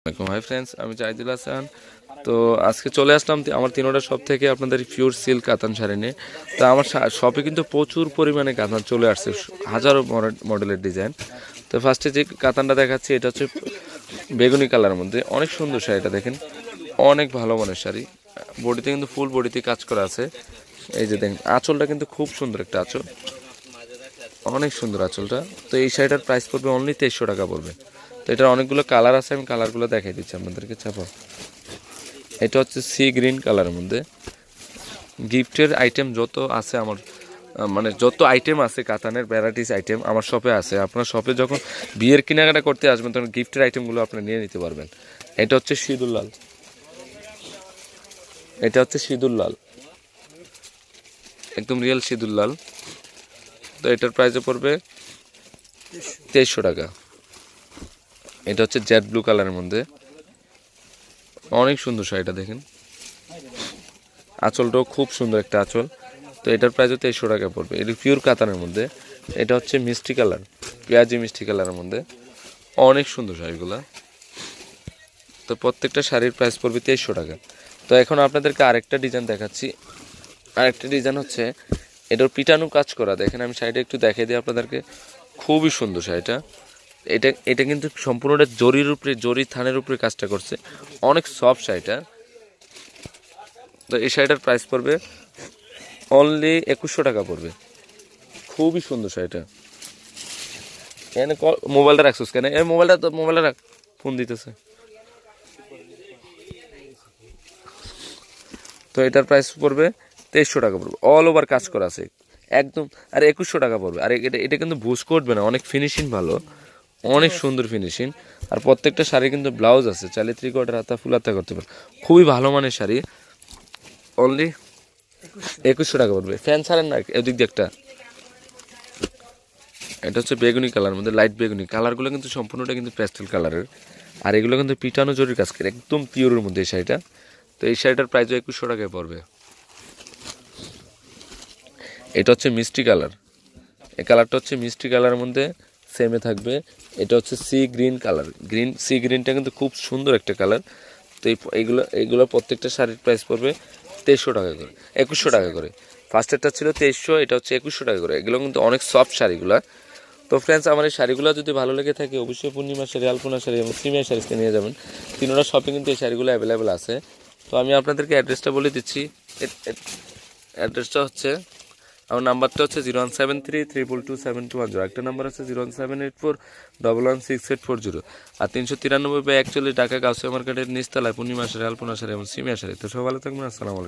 Hi friends, আমি জাহিদুল হাসান। তো আজকে চলে আসলাম আমার তিনোটা শপ থেকে আপনাদের পিওর সিল্ক কাতান শাড়ি নিয়ে। তো আমার শপে কিন্তু প্রচুর পরিমাণে কাতান চলে আসছে, হাজারো মডেলের ডিজাইন। তো ফার্স্টে যে কাতানটা দেখাচ্ছি এটা হচ্ছে বেগুনি কালারের মধ্যে, অনেক সুন্দর শাড়িটা দেখেন, অনেক ভালো মানের শাড়ি। বডিতে কিন্তু ফুল বডিতে কাজ করা আছে। এই যে দেখেন আঁচলটা কিন্তু খুব সুন্দর একটা আঁচল, অনেক সুন্দর আঁচলটা। তো এই শাড়িটার প্রাইস পড়বে অনলি 2300 টাকা পড়বে। তো এটার অনেকগুলো কালার আছে, আমি কালারগুলো দেখাই দিচ্ছি আপনাদেরকে। চাপা এটা হচ্ছে সি গ্রিন কালারের মধ্যে। গিফটের আইটেম যত আছে আমার, মানে যত আইটেম আছে কাতানের ভ্যারাইটিস আইটেম আমার শপে আছে। আপনার শপে যখন বিয়ের কেনাকাটা করতে আসবেন তখন গিফটের আইটেমগুলো আপনি নিয়ে নিতে পারবেন। এটা হচ্ছে সিঁদুর লাল, এটা হচ্ছে সিঁদুর লাল, একদম রিয়েল সিঁদুর লাল। তো এটার প্রাইসে পড়বে 2300 টাকা। এটা হচ্ছে জেড ব্লু কালারের মধ্যে, অনেক সুন্দর শাড়িটা দেখেন, আঁচলটাও খুব সুন্দর একটা আঁচল। তো এটার প্রাইসও 2300 টাকা পড়বে। এটা পিওর কাতানের মধ্যে। এটা হচ্ছে মিষ্টি কালার, পেঁয়াজি মিষ্টি কালারের মধ্যে, অনেক সুন্দর শাড়িগুলো। তো প্রত্যেকটা শাড়ির প্রাইস পড়বে 2300 টাকা। তো এখন আপনাদেরকে আরেকটা ডিজাইন দেখাচ্ছি। আরেকটা ডিজাইন হচ্ছে এটার পিটানো কাজ করা, দেখেন আমি শাড়িটা একটু দেখিয়ে দিই আপনাদেরকে, খুবই সুন্দর শাড়িটা। এটা এটা কিন্তু সম্পূর্ণটা জরির উপরে, জরি থানের উপরে কাজটা করছে, অনেক সফট শাড়িটা। তো এই শাড়িটার প্রাইস পড়বে অনলি 2100 টাকা পড়বে। খুবই সুন্দর শাড়িটা। এখানে মোবাইলটা রাখছিস কেন? এই মোবাইলটা রাখ, ফোন দিতেছে। তো এটার প্রাইস পড়বে 2300 টাকা পড়বে, অল ওভার কাজ করা আছে একদম। আর 2100 টাকা পড়বে। আর এটা এটা কিন্তু বুঝ করবে না, অনেক ফিনিশিং ভালো, অনেক সুন্দর ফিনিশিং। আর প্রত্যেকটা শাড়ি কিন্তু ব্লাউজ আছে, চাইলে 3/4 হাতা ফুল হাতা করতে পারে, খুবই ভালো মানের শাড়ি। অনলি 2100 টাকা পড়বে। ফ্যান ছাড়েন না এদিক দিয়ে একটা। এটা হচ্ছে বেগুনি কালার মধ্যে, লাইট বেগুনি কালারগুলো কিন্তু সম্পূর্ণটা কিন্তু প্যাস্টেল কালারের। আর এগুলো কিন্তু পিটানো জরির কাজ করে, একদম পিওরের মধ্যে এই শাড়িটা। তো এই শাড়িটার প্রাইসও 2100 টাকায় পড়বে। এটা হচ্ছে মিষ্টি কালার, এই কালারটা হচ্ছে মিষ্টি কালারের মধ্যে সেমে থাকবে। এটা হচ্ছে সি গ্রিন কালার, সি গ্রিনটা কিন্তু খুব সুন্দর একটা কালার। তো এইগুলো প্রত্যেকটা শাড়ির প্রাইস পড়বে 2300 টাকা করে, 2100 টাকা করে। ফার্স্টেরটা ছিল 2300, এটা হচ্ছে 2100 টাকা করে। এগুলো কিন্তু অনেক সফট শাড়িগুলো। তো ফ্রেন্ডস, আমার এই শাড়িগুলো যদি ভালো লেগে থাকে অবশ্যই পূর্ণিমা শাড়ি, আলপনা শাড়ি এবং সিমিয়া শাড়িতে নিয়ে যাবেন। তিনোটা শপে কিন্তু এই শাড়িগুলো অ্যাভেলেবেল আছে। তো আমি আপনাদেরকে অ্যাড্রেসটা বলে দিচ্ছি। অ্যাড্রেসটা হচ্ছে, আমার নাম্বারটা হচ্ছে 01733227210। একটা নাম্বার আছে 01784116840। আর 393/41 ঢাকা গাউসিয়া মার্কেটের নিচতলায় পূর্ণিমা শাড়ি, আলপনা শাড়ি এবং সিমিয়া শাড়ি। তো সব ভালো থাকবেন, আসসালামু আলাইকুম।